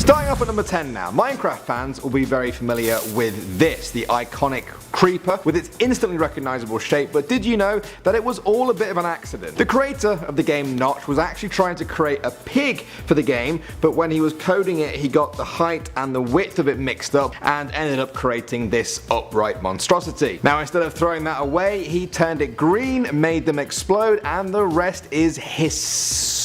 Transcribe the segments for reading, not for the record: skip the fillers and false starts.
Starting off at number 10 now, Minecraft fans will be very familiar with this, the iconic creeper with its instantly recognizable shape, but did you know that it was all a bit of an accident? The creator of the game Notch was actually trying to create a pig for the game, but when he was coding it he got the height and the width of it mixed up and ended up creating this upright monstrosity. Now instead of throwing that away, he turned it green, made them explode, and the rest is history.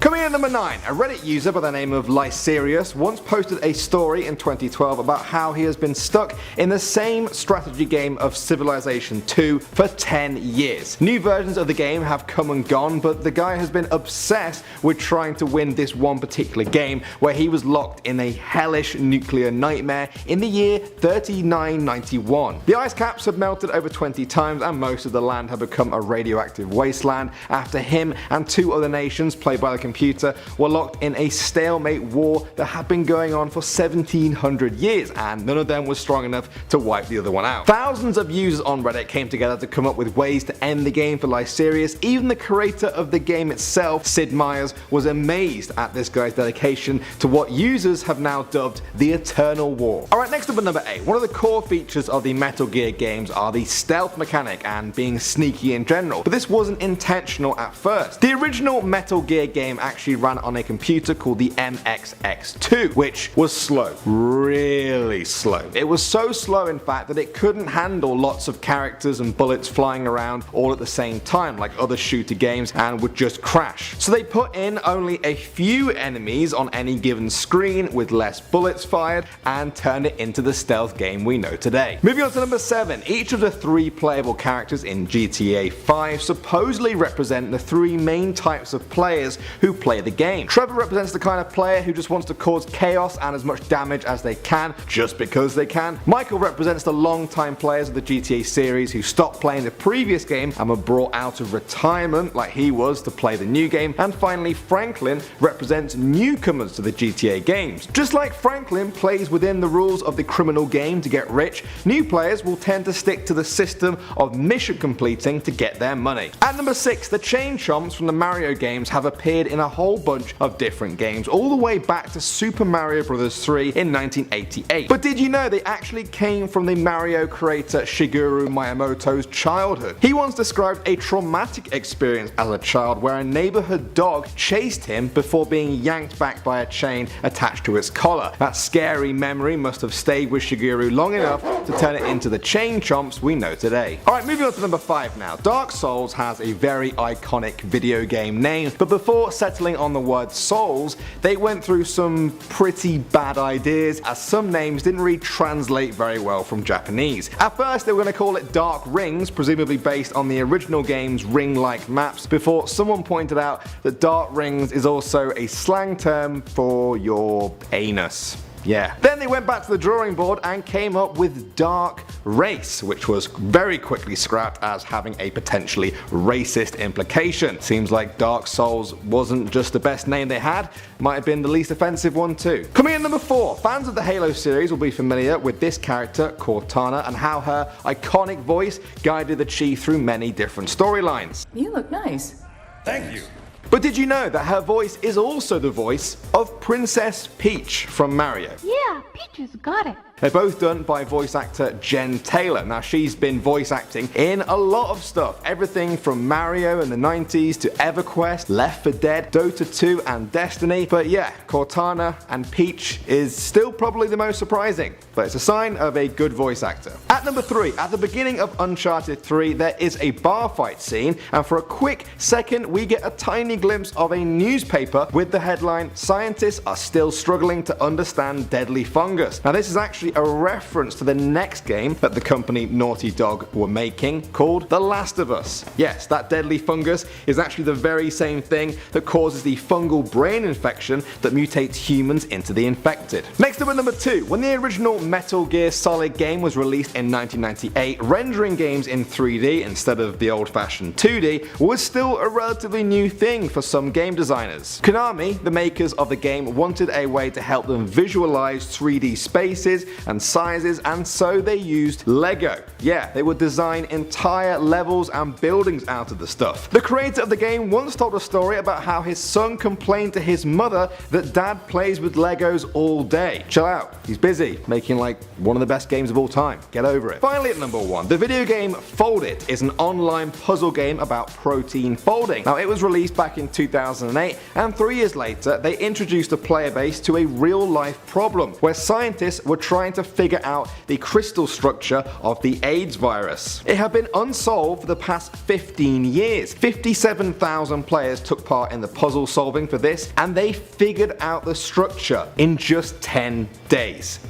Coming in at number 9, a Reddit user by the name of Lyserius once posted a story in 2012 about how he has been stuck in the same strategy game of Civilization 2 for 10 years. New versions of the game have come and gone, but the guy has been obsessed with trying to win this one particular game where he was locked in a hellish nuclear nightmare in the year 3991. The ice caps have melted over 20 times and most of the land had become a radioactive wasteland after him and 2 other nations, played by the computer, were locked in a stalemate war that had been going on for 1700 years, and none of them was strong enough to wipe the other one out. Thousands of users on Reddit came together to come up with ways to end the game for Lyserius. Even the creator of the game itself, Sid Meier's, was amazed at this guy's dedication to what users have now dubbed the Eternal War. Alright, next up at number 8. One of the core features of the Metal Gear games are the stealth mechanic and being sneaky in general, but this wasn't intentional at first. The original Metal Gear game actually ran on a computer called the MXX2, which was slow, really slow. It was so slow in fact that it couldn't handle lots of characters and bullets flying around all at the same time like other shooter games and would just crash. So they put in only a few enemies on any given screen with less bullets fired and turned it into the stealth game we know today. Moving on to number 7, each of the 3 playable characters in GTA 5 supposedly represent the 3 main types of players who play the game. Trevor represents the kind of player who just wants to cause chaos and as much damage as they can just because they can. Michael represents the long-time players of the GTA series who stopped playing the previous game and were brought out of retirement like he was to play the new game. And finally Franklin represents newcomers to the GTA games. Just like Franklin plays within the rules of the criminal game to get rich, new players will tend to stick to the system of mission completing to get their money. At number 6, the Chain Chomps from the Mario games have appeared in a whole bunch of different games, all the way back to Super Mario Bros. 3 in 1988. But did you know they actually came from the Mario creator Shigeru Miyamoto's childhood? He once described a traumatic experience as a child where a neighborhood dog chased him before being yanked back by a chain attached to its collar. That scary memory must have stayed with Shigeru long enough to turn it into the Chain Chomps we know today. Alright, moving on to number 5 now. Dark Souls has a very iconic video game name, but before settling on the word Souls, they went through some pretty bad ideas as some names didn't really translate very well from Japanese. At first they were going to call it Dark Rings, presumably based on the original game's ring-like maps, before someone pointed out that Dark Rings is also a slang term for your anus. Yeah. Then they went back to the drawing board and came up with Dark Race, which was very quickly scrapped as having a potentially racist implication. Seems like Dark Souls wasn't just the best name they had, might have been the least offensive one too. Coming in number 4, fans of the Halo series will be familiar with this character, Cortana, and how her iconic voice guided the Chief through many different storylines. You look nice. Thank you. But did you know that her voice is also the voice of Princess Peach from Mario? Yeah, Peaches got it. They're both done by voice actor Jen Taylor. Now she's been voice acting in a lot of stuff, everything from Mario in the 90s to EverQuest, Left 4 Dead, Dota 2 and Destiny. But yeah, Cortana and Peach is still probably the most surprising, but it's a sign of a good voice actor. At number 3, at the beginning of Uncharted 3 there is a bar fight scene, and for a quick second we get a tiny glimpse of a newspaper with the headline, "Scientists are still struggling to understand deadly fungus." Now this is actually a reference to the next game that the company Naughty Dog were making called The Last of Us. Yes, that deadly fungus is actually the very same thing that causes the fungal brain infection that mutates humans into the infected. Next up at number 2, when the original Metal Gear Solid game was released in 1998, rendering games in 3D instead of the old-fashioned 2D was still a relatively new thing for some game designers. Konami, the makers of the game, wanted a way to help them visualize 3D spaces and sizes, and so they used Lego. Yeah, they would design entire levels and buildings out of the stuff. The creator of the game once told a story about how his son complained to his mother that dad plays with Legos all day. Chill out, he's busy making like one of the best games of all time. Get over it. Finally at number 1, the video game Fold It is an online puzzle game about protein folding. Now it was released back in 2008, and 3 years later they introduced a player base to a real life problem where scientists were trying to figure out the crystal structure of the AIDS virus. It had been unsolved for the past 15 years. 57,000 players took part in the puzzle solving for this, and they figured out the structure in just 10 days.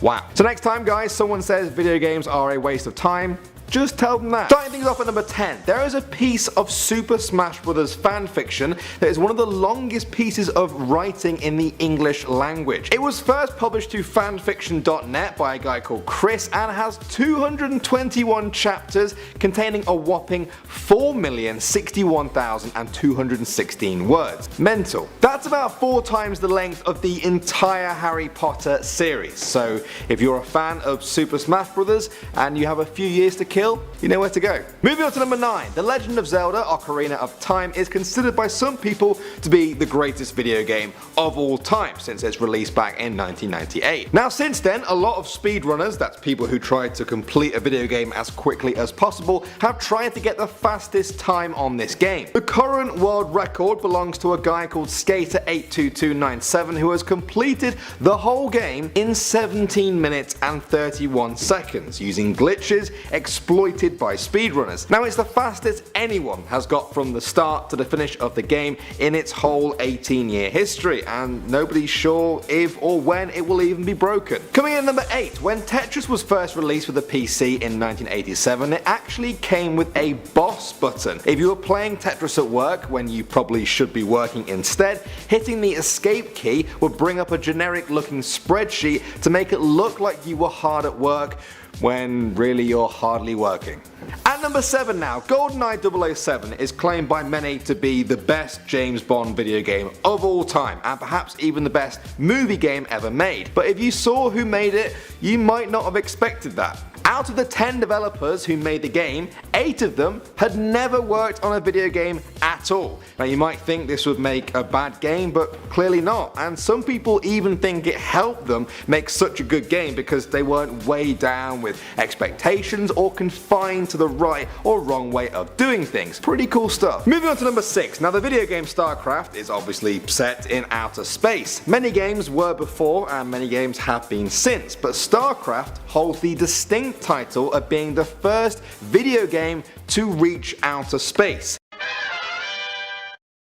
Wow. So next time guys someone says video games are a waste of time, just tell them that. Starting things off at number 10, there is a piece of Super Smash Bros. Fanfiction that is one of the longest pieces of writing in the English language. It was first published to fanfiction.net by a guy called Chris and has 221 chapters containing a whopping 4,061,216 words. Mental. That's about 4 times the length of the entire Harry Potter series. So if you're a fan of Super Smash Bros. And you have a few years to kill, you know where to go. Moving on to number 9, The Legend of Zelda: Ocarina of Time is considered by some people to be the greatest video game of all time since its release back in 1998. Now since then, a lot of speedrunners, that's people who try to complete a video game as quickly as possible, have tried to get the fastest time on this game. The current world record belongs to a guy called Skater82297 who has completed the whole game in 17 minutes and 31 seconds using glitches exploited by speedrunners. Now it's the fastest anyone has got from the start to the finish of the game in its whole 18-year history, and nobody's sure if or when it will even be broken. Coming in at number 8, when Tetris was first released for the PC in 1987, it actually came with a boss button. If you were playing Tetris at work when you probably should be working instead, hitting the escape key would bring up a generic looking spreadsheet to make it look like you were hard at work when really you're hardly working. At number 7 now, GoldenEye 007 is claimed by many to be the best James Bond video game of all time, and perhaps even the best movie game ever made. But if you saw who made it, you might not have expected that. Out of the 10 developers who made the game, 8 of them had never worked on a video game at all. Now you might think this would make a bad game, but clearly not, and some people even think it helped them make such a good game because they weren't weighed down with expectations or confined to the right or wrong way of doing things. Pretty cool stuff. Moving on to number 6, now the video game StarCraft is obviously set in outer space. Many games were before and many games have been since, but StarCraft holds the distinct title of being the first video game to reach outer space.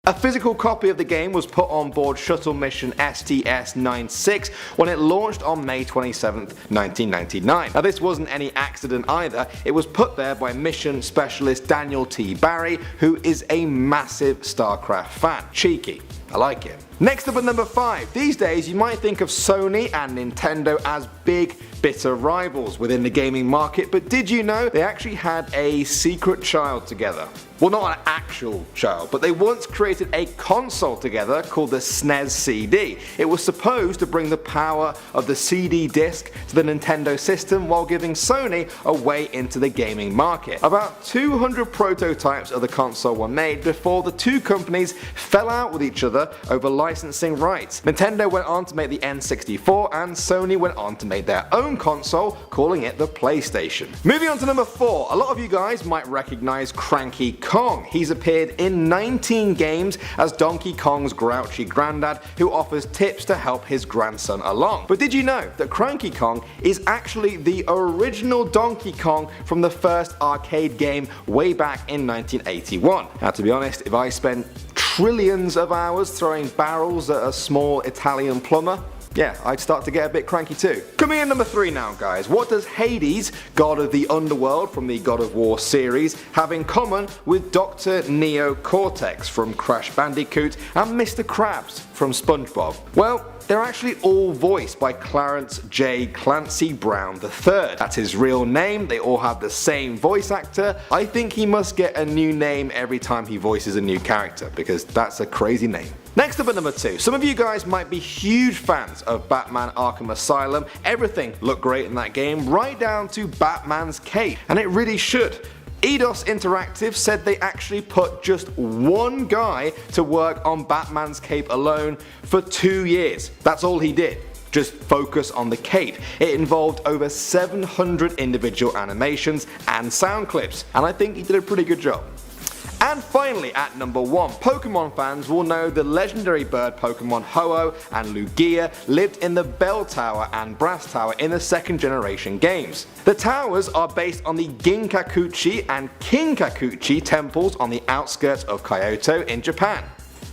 A physical copy of the game was put on board shuttle mission STS-96 when it launched on May 27th, 1999. Now this wasn't any accident either, it was put there by mission specialist Daniel T. Barry, who is a massive StarCraft fan. Cheeky. I like it. Next up at number 5, these days you might think of Sony and Nintendo as big bitter rivals within the gaming market, but did you know they actually had a secret child together? Well, not an actual child, but they once created a console together called the SNES CD. It was supposed to bring the power of the CD disc to the Nintendo system while giving Sony a way into the gaming market. About 200 prototypes of the console were made before the two companies fell out with each other over licensing rights. Nintendo went on to make the N64 and Sony went on to make their own console, calling it the PlayStation. Moving on to number 4, a lot of you guys might recognize Cranky Kong. He's appeared in 19 games as Donkey Kong's grouchy granddad who offers tips to help his grandson along. But did you know that Cranky Kong is actually the original Donkey Kong from the first arcade game way back in 1981? Now to be honest, if I spent trillions of hours throwing barrels at a small Italian plumber, yeah, I'd start to get a bit cranky too. Coming in number 3 now guys, what does Hades, god of the underworld from the God of War series, have in common with Dr. Neo Cortex from Crash Bandicoot and Mr. Krabs from SpongeBob? Well, they're actually all voiced by Clarence J. Clancy Brown III. That's his real name, they all have the same voice actor. I think he must get a new name every time he voices a new character because that's a crazy name. Next up at number 2, some of you guys might be huge fans of Batman Arkham Asylum. Everything looked great in that game, right down to Batman's cape, and it really should. Eidos Interactive said they actually put just one guy to work on Batman's cape alone for 2 years. That's all he did. Just focus on the cape. It involved over 700 individual animations and sound clips, and I think he did a pretty good job. And finally at number 1, Pokemon fans will know the legendary bird Pokemon Ho-Oh and Lugia lived in the Bell Tower and Brass Tower in the second generation games. The towers are based on the Ginkakuchi and Kinkakuchi temples on the outskirts of Kyoto in Japan.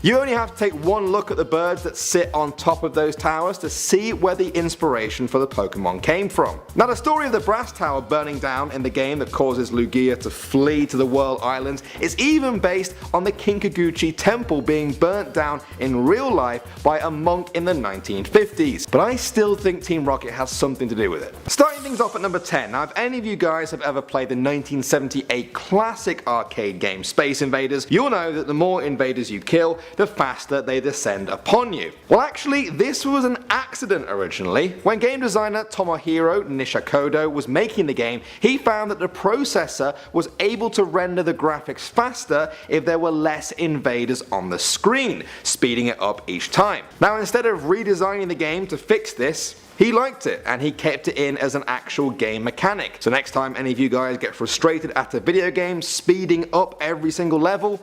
You only have to take one look at the birds that sit on top of those towers to see where the inspiration for the Pokemon came from. Now the story of the Brass Tower burning down in the game that causes Lugia to flee to the World Islands is even based on the Kinkakuchi temple being burnt down in real life by a monk in the 1950s. But I still think Team Rocket has something to do with it. Starting things off at number 10, now if any of you guys have ever played the 1978 classic arcade game Space Invaders, you'll know that the more invaders you kill, the faster they descend upon you. Well actually this was an accident originally. When game designer Tomohiro Nishakodo was making the game, he found that the processor was able to render the graphics faster if there were less invaders on the screen, speeding it up each time. Now instead of redesigning the game to fix this, he liked it and he kept it in as an actual game mechanic. So next time any of you guys get frustrated at a video game speeding up every single level,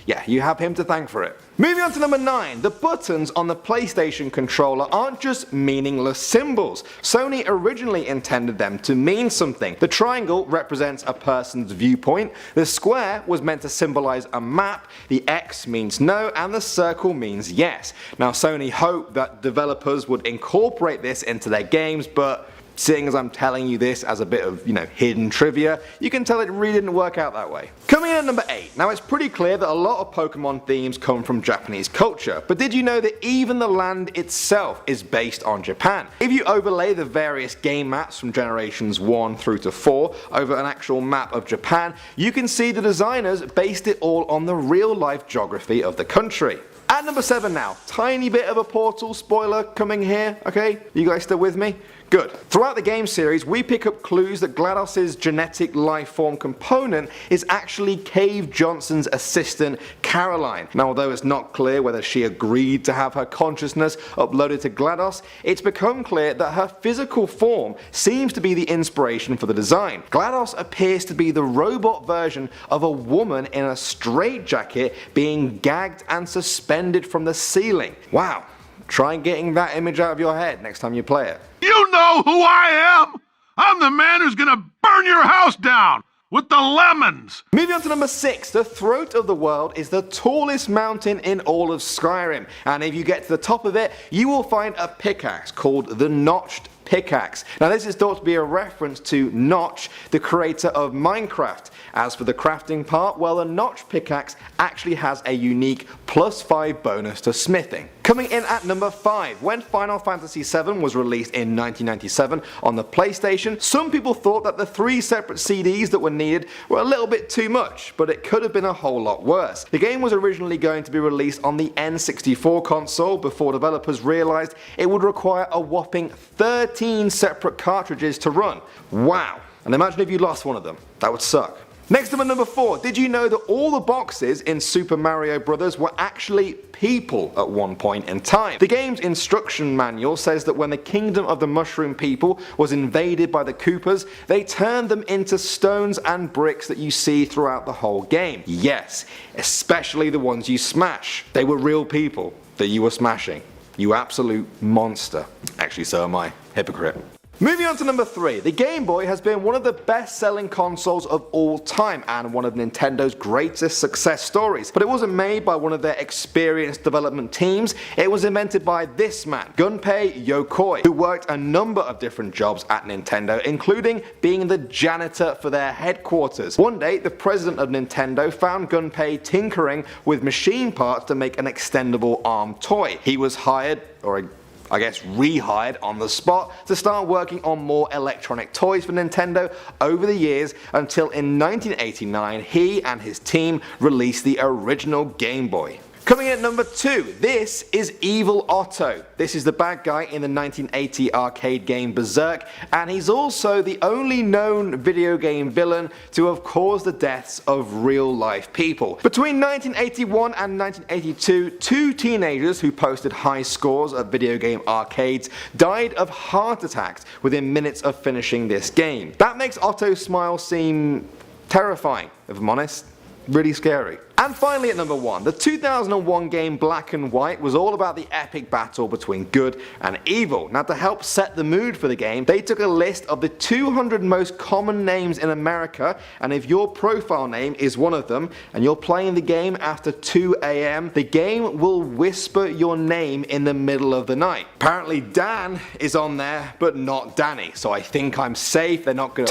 yeah, you have him to thank for it. Moving on to number 9, the buttons on the PlayStation controller aren't just meaningless symbols. Sony originally intended them to mean something. The triangle represents a person's viewpoint, the square was meant to symbolize a map, the X means no, and the circle means yes. Now Sony hoped that developers would incorporate this into their games, but seeing as I'm telling you this as a bit of, hidden trivia, you can tell it really didn't work out that way. Coming in at number 8, now it's pretty clear that a lot of Pokemon themes come from Japanese culture, but did you know that even the land itself is based on Japan? If you overlay the various game maps from generations 1 through to 4 over an actual map of Japan, you can see the designers based it all on the real life geography of the country. At number 7 now, tiny bit of a Portal spoiler coming here, okay? You guys still with me? Good. Throughout the game series, we pick up clues that GLaDOS's genetic life form component is actually Cave Johnson's assistant, Caroline. Now although it's not clear whether she agreed to have her consciousness uploaded to GLaDOS, it's become clear that her physical form seems to be the inspiration for the design. GLaDOS appears to be the robot version of a woman in a straitjacket being gagged and suspended from the ceiling. Wow. Try getting that image out of your head next time you play it. You know who I am! I'm the man who's gonna burn your house down with the lemons! Moving on to number 6, the throat of the world is the tallest mountain in all of Skyrim, and if you get to the top of it, you will find a pickaxe called the Notched Pickaxe. Now this is thought to be a reference to Notch, the creator of Minecraft. As for the crafting part, well, the Notch Pickaxe actually has a unique +5 bonus to smithing. Coming in at number 5, when Final Fantasy VII was released in 1997 on the PlayStation, some people thought that the 3 separate CDs that were needed were a little bit too much, but it could have been a whole lot worse. The game was originally going to be released on the N64 console before developers realized it would require a whopping 13 separate cartridges to run. Wow. And imagine if you lost one of them. That would suck. Next up at number 4, did you know that all the boxes in Super Mario Bros. Were actually people at one point in time? The game's instruction manual says that when the kingdom of the Mushroom People was invaded by the Koopas, they turned them into stones and bricks that you see throughout the whole game. Yes, especially the ones you smash. They were real people that you were smashing. You absolute monster. Actually, so am I. Hypocrite. Moving on to number 3, the Game Boy has been one of the best selling consoles of all time and one of Nintendo's greatest success stories. But it wasn't made by one of their experienced development teams, it was invented by this man, Gunpei Yokoi, who worked a number of different jobs at Nintendo, including being the janitor for their headquarters. One day, the president of Nintendo found Gunpei tinkering with machine parts to make an extendable arm toy. He was hired, or I guess rehired on the spot to start working on more electronic toys for Nintendo over the years until in 1989 he and his team released the original Game Boy. Coming in at number 2, this is Evil Otto. This is the bad guy in the 1980 arcade game Berserk, and he's also the only known video game villain to have caused the deaths of real life people. Between 1981 and 1982, 2 teenagers who posted high scores at video game arcades died of heart attacks within minutes of finishing this game. That makes Otto's smile seem terrifying, if I'm honest. Really scary. And finally at number 1, the 2001 game Black and White was all about the epic battle between good and evil. Now, to help set the mood for the game, they took a list of the 200 most common names in America, and if your profile name is one of them and you're playing the game after 2 AM, the game will whisper your name in the middle of the night. Apparently Dan is on there, but not Danny, so I think I'm safe. They're not gonna...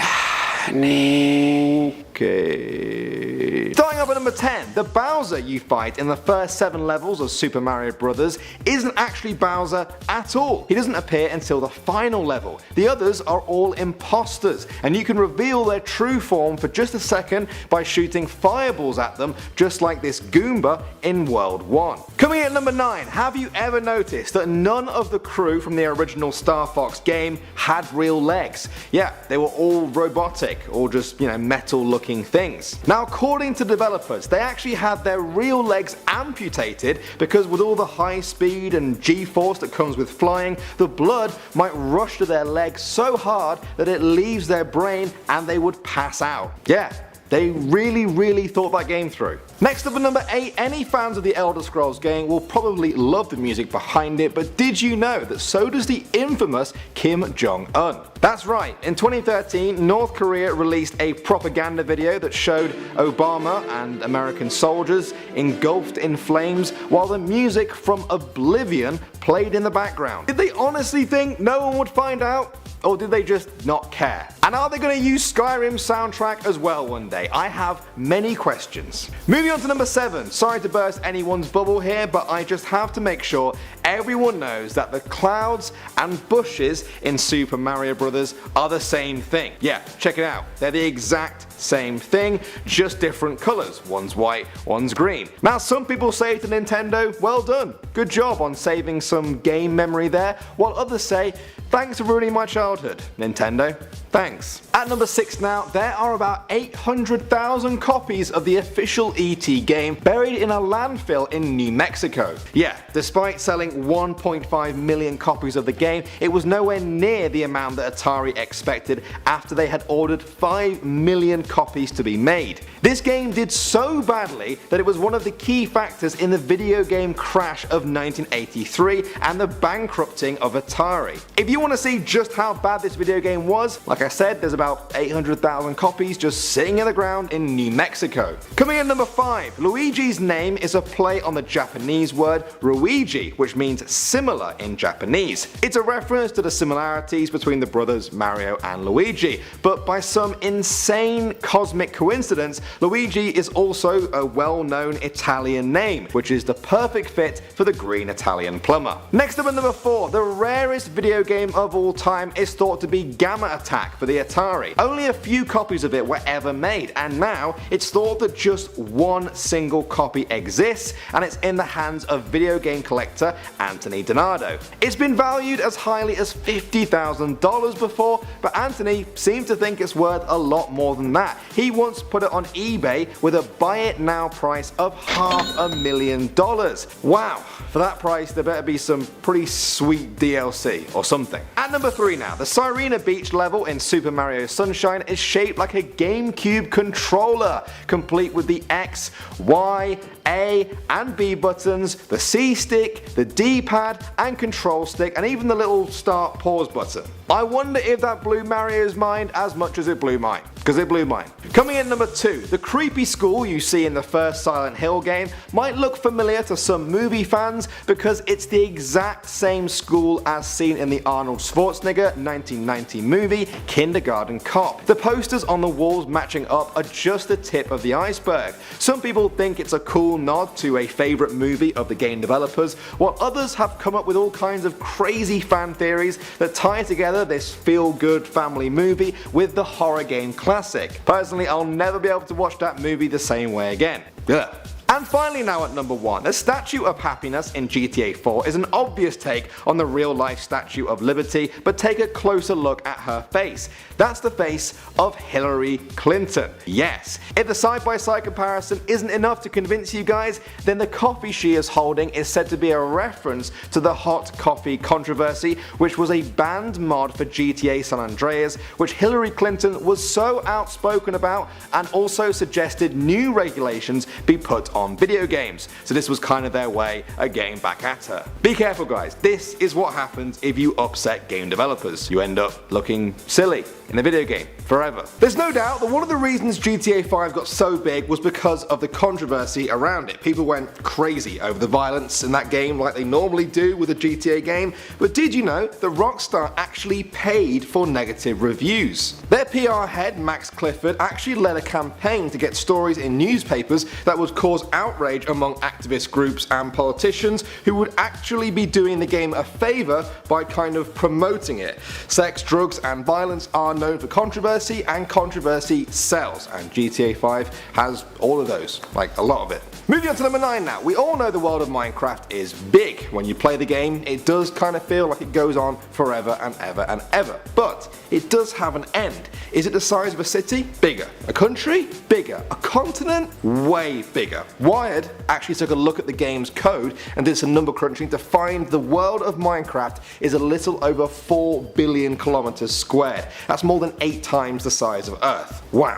Okay. Starting up at number 10, the Bowser you fight in the first 7 levels of Super Mario Bros. Isn't actually Bowser at all. He doesn't appear until the final level. The others are all imposters, and you can reveal their true form for just a second by shooting fireballs at them, just like this Goomba in World 1. Coming in at number 9, have you ever noticed that none of the crew from the original Star Fox game had real legs? Yeah, they were all robotic, or just, metal looking things. Now, according to developers, they actually had their real legs amputated because with all the high speed and G-force that comes with flying, the blood might rush to their legs so hard that it leaves their brain and they would pass out. Yeah. They really thought that game through. Next up at number 8, any fans of the Elder Scrolls game will probably love the music behind it, but did you know that so does the infamous Kim Jong-un? That's right, in 2013 North Korea released a propaganda video that showed Obama and American soldiers engulfed in flames while the music from Oblivion played in the background. Did they honestly think no one would find out? Or did they just not care? And are they going to use Skyrim's soundtrack as well one day? I have many questions. Moving on to number 7. Sorry to burst anyone's bubble here, but I just have to make sure everyone knows that the clouds and bushes in Super Mario Bros. Are the same thing. Yeah, check it out. They're the exact same thing, just different colours. One's white, one's green. Now, some people say to Nintendo, well done, good job on saving some game memory there, while others say, thanks for ruining my childhood, Nintendo. Thanks. At number 6 now, there are about 800,000 copies of the official ET game buried in a landfill in New Mexico. Yeah, despite selling 1.5 million copies of the game, it was nowhere near the amount that Atari expected after they had ordered 5 million copies to be made. This game did so badly that it was one of the key factors in the video game crash of 1983 and the bankrupting of Atari. If you want to see just how bad this video game was, like I said, there's about 800,000 copies just sitting in the ground in New Mexico. Coming in number 5, Luigi's name is a play on the Japanese word Ruigi, which means similar in Japanese. It's a reference to the similarities between the brothers Mario and Luigi, but by some insane cosmic coincidence, Luigi is also a well-known Italian name, which is the perfect fit for the green Italian plumber. Next up at number 4, the rarest video game of all time is thought to be Gamma Attack for the Atari. Only a few copies of it were ever made, and now it's thought that just one single copy exists, and it's in the hands of video game collector Anthony Donato. It's been valued as highly as $50,000 before, but Anthony seems to think it's worth a lot more than that. He once put it on eBay with a buy it now price of $500,000. Wow, for that price there better be some pretty sweet DLC or something. At number 3 now, the Sirena Beach level in Super Mario Sunshine is shaped like a GameCube controller, complete with the X, Y, A and B buttons, the C stick, the D pad and control stick, and even the little start pause button. I wonder if that blew Mario's mind as much as it blew mine, because it blew mine. Coming in number 2, the creepy school you see in the first Silent Hill game might look familiar to some movie fans because it's the exact same school as seen in the Arnold Schwarzenegger 1990 movie Kindergarten Cop. The posters on the walls matching up are just the tip of the iceberg. Some people think it's a cool nod to a favourite movie of the game developers, while others have come up with all kinds of crazy fan theories that tie together this feel-good family movie with the horror game classic. Personally, I'll never be able to watch that movie the same way again. Ugh. And finally now at number 1, the Statue of Happiness in GTA 4 is an obvious take on the real life Statue of Liberty, but take a closer look at her face. That's the face of Hillary Clinton. Yes, if the side-by-side comparison isn't enough to convince you guys, then the coffee she is holding is said to be a reference to the hot coffee controversy, which was a banned mod for GTA San Andreas, which Hillary Clinton was so outspoken about and also suggested new regulations be put on video games. So this was kind of their way of getting back at her. Be careful guys, this is what happens if you upset game developers. You end up looking silly in a video game forever. There's no doubt that one of the reasons GTA 5 got so big was because of the controversy around it. People went crazy over the violence in that game like they normally do with a GTA game, but did you know that Rockstar actually paid for negative reviews? Their PR head Max Clifford actually led a campaign to get stories in newspapers that would cause outrage among activist groups and politicians who would actually be doing the game a favor by kind of promoting it. Sex, drugs and violence are known for controversy, and controversy sells, and GTA 5 has all of those, like a lot of it. Moving on to number 9 now. We all know the world of Minecraft is big. When you play the game, it does kind of feel like it goes on forever and ever and ever. But it does have an end. Is it the size of a city? Bigger. A country? Bigger. A continent? Way bigger. Wired actually took a look at the game's code and did some number crunching to find the world of Minecraft is a little over 4 billion kilometers squared. That's more than 8 times the size of Earth. Wow.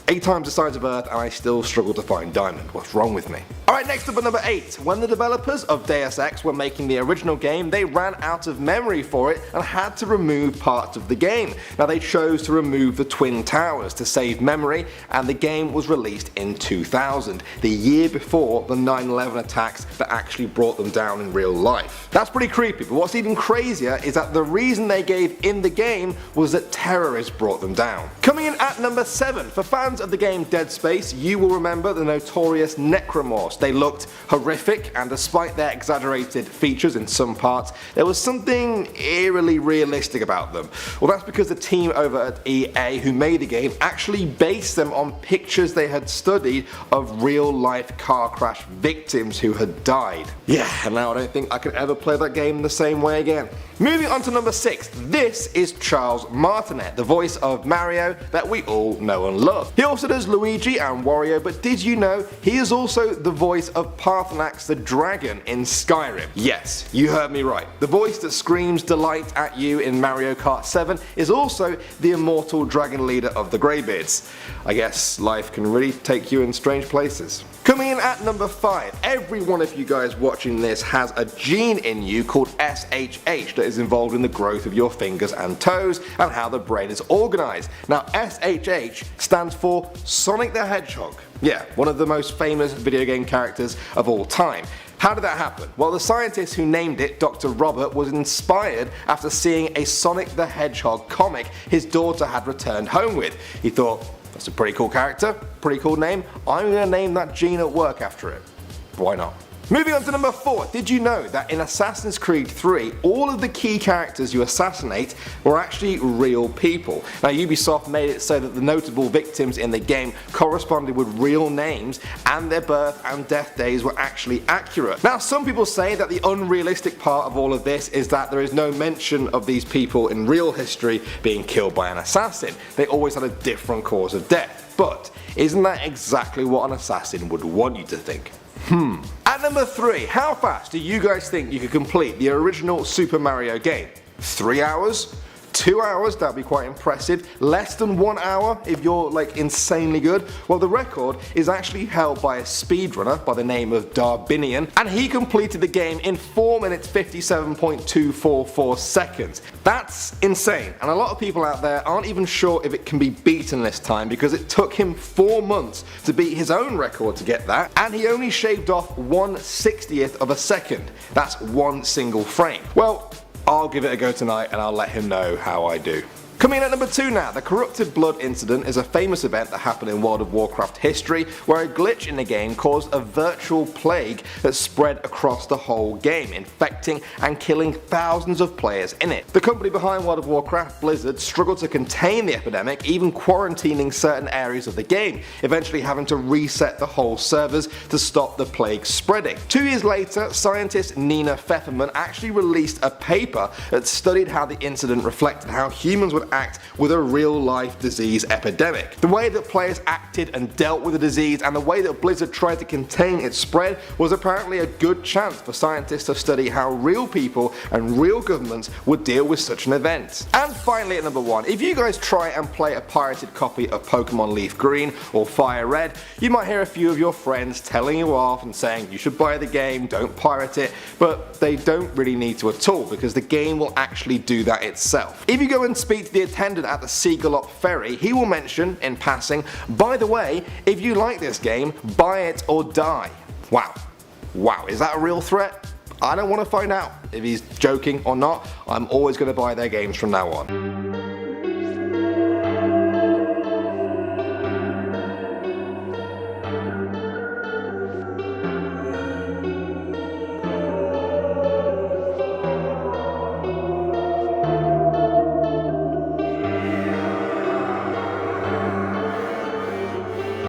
8 times the size of Earth and I still struggle to find diamond. What's wrong with me? Alright, next up at number 8. When the developers of Deus Ex were making the original game, they ran out of memory for it and had to remove parts of the game. Now they chose to remove the Twin Towers to save memory, and the game was released in 2000, the year before the 9/11 attacks that actually brought them down in real life. That's pretty creepy, but what's even crazier is that the reason they gave in the game was that terrorists brought them down. Coming in at number 7, for fans of the game Dead Space, you will remember the notorious Necromorphs. They looked horrific, and despite their exaggerated features in some parts, there was something eerily realistic about them. Well, that's because the team over at EA who made the game actually based them on pictures they had studied of real life car crash victims who had died. Yeah, and now I don't think I could ever play that game the same way again. Moving on to number 6, this is Charles Martinet, the voice of Mario that we all know and love. He also does Luigi and Wario, but did you know he is also the voice of Parthenax the Dragon in Skyrim? Yes, you heard me right. The voice that screams delight at you in Mario Kart 7 is also the immortal dragon leader of the Greybeards. I guess life can really take you in strange places. Coming in at number 5, every one of you guys watching this has a gene in you called SHH that is involved in the growth of your fingers and toes and how the brain is organised. Now SHH stands for Sonic the Hedgehog. Yeah, one of the most famous video game characters of all time. How did that happen? Well, the scientist who named it, Dr. Robert, was inspired after seeing a Sonic the Hedgehog comic his daughter had returned home with. He thought, that's a pretty cool character, pretty cool name, I'm going to name that gene at work after it. Why not? Moving on to number 4, did you know that in Assassin's Creed 3, all of the key characters you assassinate were actually real people? Now Ubisoft made it so that the notable victims in the game corresponded with real names and their birth and death days were actually accurate. Now some people say that the unrealistic part of all of this is that there is no mention of these people in real history being killed by an assassin. They always had a different cause of death. But isn't that exactly what an assassin would want you to think? At number 3, how fast do you guys think you could complete the original Super Mario game? 3 hours? 2 hours? That'd be quite impressive. Less than 1 hour if you're like insanely good? Well, the record is actually held by a speedrunner by the name of Darbinian, and he completed the game in 4 minutes 57.244 seconds. That's insane, and a lot of people out there aren't even sure if it can be beaten this time because it took him 4 months to beat his own record to get that, and he only shaved off 1/60th of a second. That's one single frame. Well, I'll give it a go tonight and I'll let him know how I do. Coming in at number 2 now, the Corrupted Blood incident is a famous event that happened in World of Warcraft history where a glitch in the game caused a virtual plague that spread across the whole game, infecting and killing thousands of players in it. The company behind World of Warcraft, Blizzard, struggled to contain the epidemic, even quarantining certain areas of the game, eventually having to reset the whole servers to stop the plague spreading. 2 years later, scientist Nina Pfefferman actually released a paper that studied how the incident reflected how humans would act with a real-life disease epidemic. The way that players acted and dealt with the disease and the way that Blizzard tried to contain its spread was apparently a good chance for scientists to study how real people and real governments would deal with such an event. And finally at number 1, if you guys try and play a pirated copy of Pokemon Leaf Green or Fire Red, you might hear a few of your friends telling you off and saying you should buy the game, don't pirate it, but they don't really need to at all because the game will actually do that itself. If you go and speak to the attendant at the Seagalop ferry, he will mention in passing, by the way, if you like this game, buy it or die. Wow. Wow, is that a real threat? I don't want to find out if he's joking or not. I'm always going to buy their games from now on.